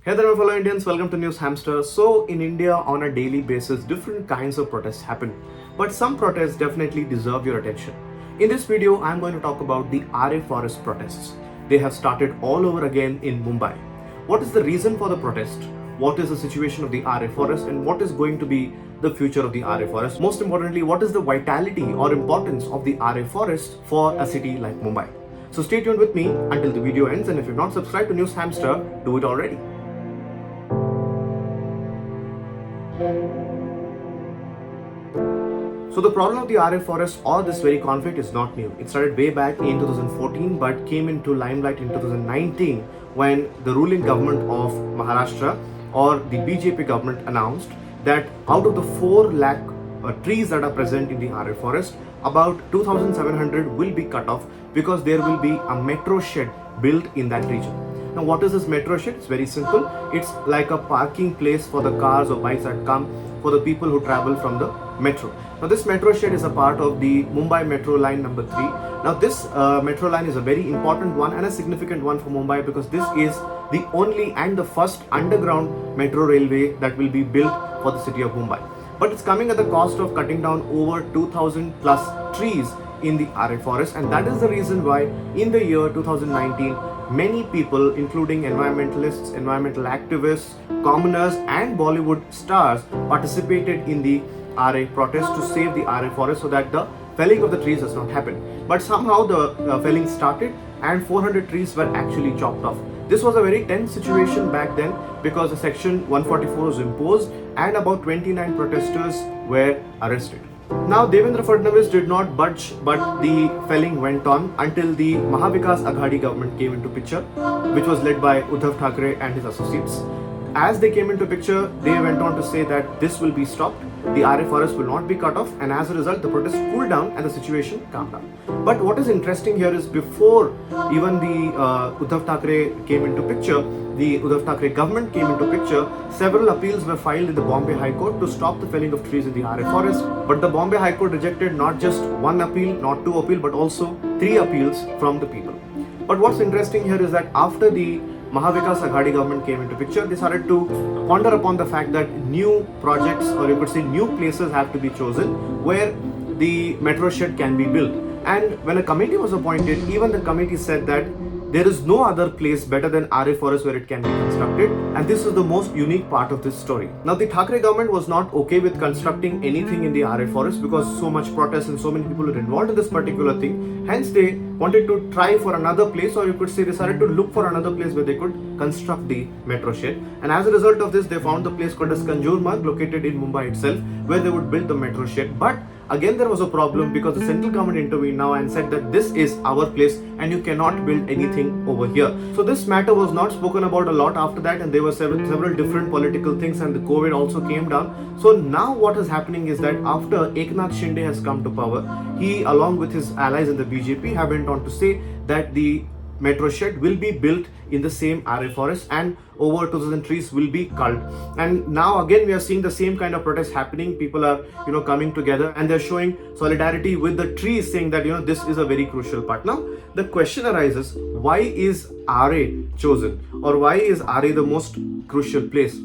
Hey there, my fellow Indians, welcome to NewsHamster. So, in India, on a daily basis, different kinds of protests happen. But some protests definitely deserve your attention. In this video, I'm going to talk about the Aarey Forest protests. They have started all over again in Mumbai. What is the reason for the protest? What is the situation of the Aarey Forest and what is going to be the future of the Aarey Forest? Most importantly, what is the vitality or importance of the Aarey Forest for a city like Mumbai? So stay tuned with me until the video ends, and if you've not subscribed to NewsHamster, do it already. So the problem of the Aarey Forest or this very conflict is not new. It started way back in 2014 but came into limelight in 2019 when the ruling government of Maharashtra or the BJP government announced that out of the 4 lakh trees that are present in the Aarey Forest, about 2,700 will be cut off because there will be a metro shed built in that region. Now, what is this metro shed? It's very simple. It's like a parking place for the cars or bikes that come for the people who travel from the metro. Now, this metro shed is a part of the Mumbai Metro Line number 3. Now, this metro line is a very important one and a significant one for Mumbai because this is the only and the first underground metro railway that will be built for the city of Mumbai. But it's coming at the cost of cutting down over 2,000 plus trees in the Aarey Forest, and that is the reason why in the year 2019 many people, including environmentalists, environmental activists, commoners and Bollywood stars participated in the Aarey protest to save the Aarey Forest so that the felling of the trees does not happen. But somehow the felling started and 400 trees were actually chopped off. This was a very tense situation back then because the section 144 was imposed and about 29 protesters were arrested. Now, Devendra Fadnavis did not budge, but the felling went on until the Mahavikas Aghadi government came into picture, which was led by Uddhav Thackeray and his associates. As they came into picture, they went on to say that this will be stopped, the Aarey Forest will not be cut off, and as a result, the protest cooled down and the situation calmed down. But what is interesting here is before even the Uddhav Thackeray came into picture, the Uddhav Thackeray government came into picture, several appeals were filed in the Bombay High Court to stop the felling of trees in the Aarey Forest. But the Bombay High Court rejected not just 1 appeal, not 2 appeals, but also 3 appeals from the people. But what's interesting here is that after the Mahavikas Aghadi government came into picture, they started to ponder upon the fact that new projects, or you could say new places, have to be chosen where the metro shed can be built. And when a committee was appointed, even the committee said that there is no other place better than Aarey Forest where it can be constructed, and this is the most unique part of this story. Now, the Thackeray government was not okay with constructing anything in the Aarey Forest because so much protest and so many people were involved in this particular thing. Hence, they wanted to try for another place, or you could say they started to look for another place where they could construct the metro shed. And as a result of this, they found the place called as Kanjurmarg, located in Mumbai itself, where they would build the metro shed. But again, there was a problem because the central government intervened now and said that this is our place and you cannot build anything over here. So this matter was not spoken about a lot after that, and there were several different political things, and the COVID also came down. So now what is happening is that after Eknath Shinde has come to power, he along with his allies in the BJP have went on to say that the metro shed will be built in the same Aarey Forest and over 2,000 trees will be culled. And now again we are seeing the same kind of protests happening. People are coming together and they're showing solidarity with the trees, saying that this is a very crucial part. Now the question arises, why is Aarey chosen, or why is Aarey the most crucial place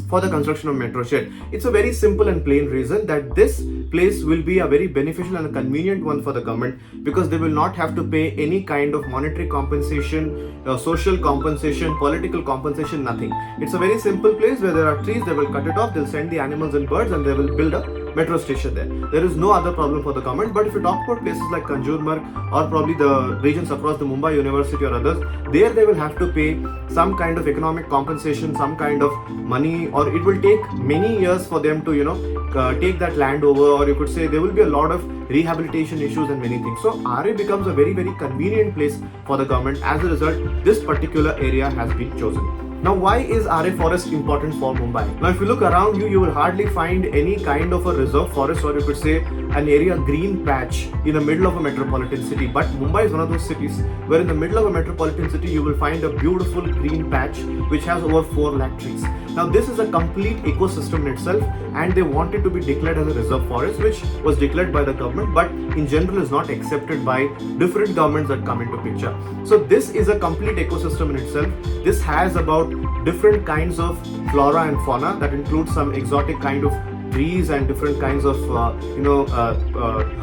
for the construction of metro shed? It's a very simple and plain reason that this place will be a very beneficial and a convenient one for the government because they will not have to pay any kind of monetary compensation, social compensation, political compensation, nothing. It's a very simple place where there are trees, they will cut it off, they'll send the animals and birds and they will build a metro station there. There is no other problem for the government. But if you talk about places like Kanjurmarg or probably the regions across the Mumbai University or others, there they will have to pay some kind of economic compensation, some kind of money, or it will take many years for them to take that land over, or you could say there will be a lot of rehabilitation issues and many things. So Aarey becomes a very, very convenient place for the government. As a result, this particular area has been chosen. Now, why is Aarey Forest important for Mumbai? Now, if you look around you, you will hardly find any kind of a reserve forest, or you could say an area green patch in the middle of a metropolitan city. But Mumbai is one of those cities where in the middle of a metropolitan city, you will find a beautiful green patch which has over 4 lakh trees. Now this is a complete ecosystem in itself, and they want it to be declared as a reserve forest, which was declared by the government, but in general is not accepted by different governments that come into picture. So this is a complete ecosystem in itself. This has about different kinds of flora and fauna that includes some exotic kind of trees and different kinds of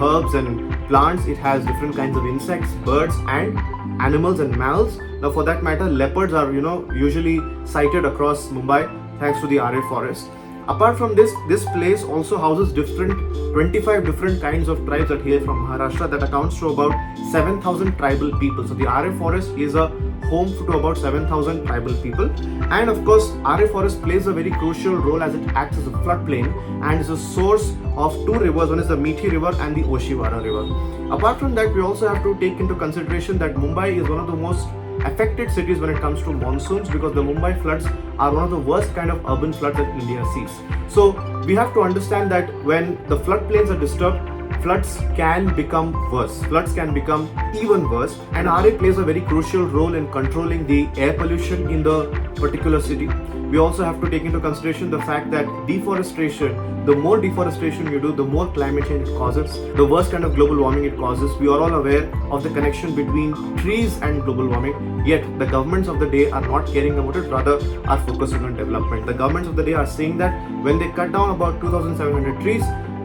herbs and plants. It has different kinds of insects, birds and animals and mammals. Now for that matter, leopards are usually sighted across Mumbai thanks to the Aarey Forest. Apart from this place also houses 25 different kinds of tribes that hail from Maharashtra, that accounts to about 7,000 tribal people. So the Aarey Forest is a home to about 7,000 tribal people. And of course, Aarey Forest plays a very crucial role as it acts as a floodplain and is a source of two rivers. One is the Methi River and the Oshiwara River. Apart from that, we also have to take into consideration that Mumbai is one of the most affected cities when it comes to monsoons, because the Mumbai floods are one of the worst kind of urban floods that India sees. So we have to understand that when the floodplains are disturbed, floods can become worse. Floods can become even worse, and Aarey plays a very crucial role in controlling the air pollution in the particular city. We also have to take into consideration the fact that deforestation, the more deforestation you do, the more climate change it causes, the worst kind of global warming it causes. We are all aware of the connection between trees and global warming, yet the governments of the day are not caring about it, rather are focusing on development. The governments of the day are saying that when they cut down about 2,700 trees,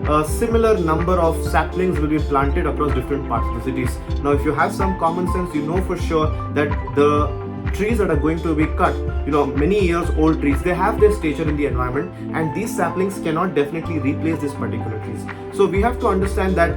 a similar number of saplings will be planted across different parts of the cities. Now, if you have some common sense, you know for sure that the trees that are going to be cut, many years old trees, they have their stature in the environment, and these saplings cannot definitely replace these particular trees. So we have to understand that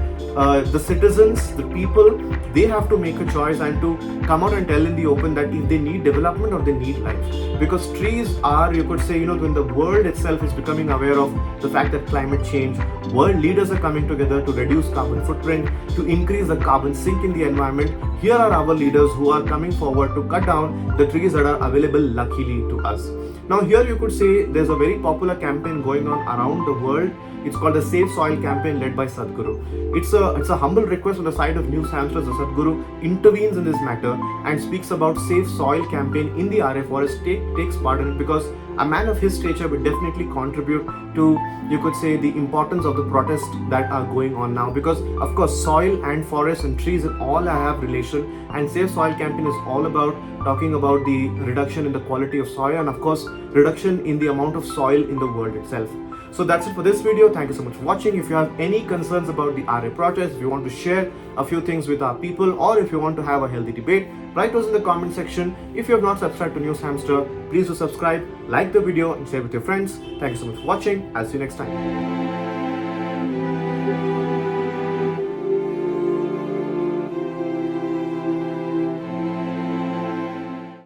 the citizens, the people, they have to make a choice and to come out and tell in the open that if they need development or they need life. Because trees are, you could say, when the world itself is becoming aware of the fact that climate change, world leaders are coming together to reduce carbon footprint, to increase the carbon sink in the environment. Here are our leaders who are coming forward to cut down the trees that are available luckily to us. Now here you could say there's a very popular campaign going on around the world. It's called the Save Soil campaign led by Sadhguru. It's a humble request on the side of NewsHamster. The Sadhguru intervenes in this matter and speaks about Save Soil campaign in the Aarey Forest, takes part in it, because a man of his stature would definitely contribute to, you could say, the importance of the protests that are going on now. Because of course soil and forests and trees and all have relation, and Save Soil campaign is all about talking about the reduction in the quality of soil and of course reduction in the amount of soil in the world itself. So that's it for this video. Thank you so much for watching. If you have any concerns about the Aarey protest, if you want to share a few things with our people, or if you want to have a healthy debate, write those in the comment section. If you have not subscribed to NewsHamster, please do subscribe, like the video and share with your friends. Thank you so much for watching. I'll see you next time.